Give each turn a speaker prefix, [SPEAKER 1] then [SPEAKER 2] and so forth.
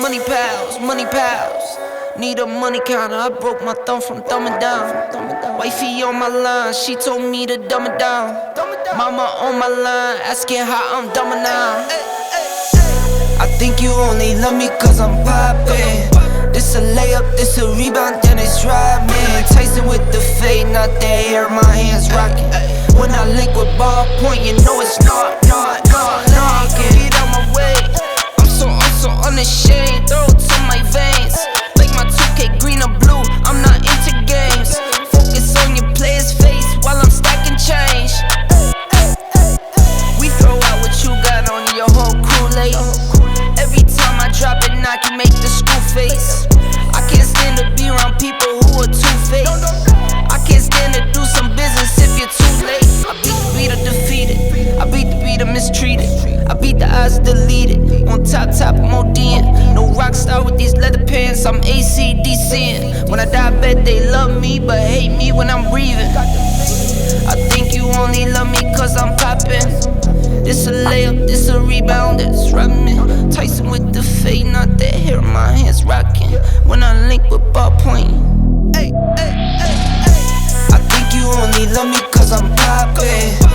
[SPEAKER 1] money pals, money pals. Need a money counter, I broke my thumb from thumbing down. Wifey on my line, she told me to dumb it down. Mama on my line, asking how I'm dumbing now. I think you only love me cause I'm poppin'. This a layup, this a rebound, then it's driving. Tyson with the fade, not the hair, my hands rockin'. When I link with ballpoint, you know it's not. Get out my way, I'm so unashamed. Throats on my veins, like my 2K green or blue, I'm not into games. Focus on your player's face while I'm stacking change. We throw out what you got on your whole crew late. Every time I drop it, knock you make the screw face. I can't stand to be around people who are two-faced. I can't stand to do some business if you're too late. I beat the beater defeated, I beat the beater mistreated, I beat the odds deleted. On top, I'm ODing. No rock star with these leather pants, I'm ACDCing. When I die, I bet they love me, but hate me when I'm breathing. I think you only love me cause I'm poppin'. This a layup, this a rebound, that's rockin'. Tyson with the fade, not the hair, my hands rockin'. When I link with ballpoint, I think you only love me cause I'm poppin'.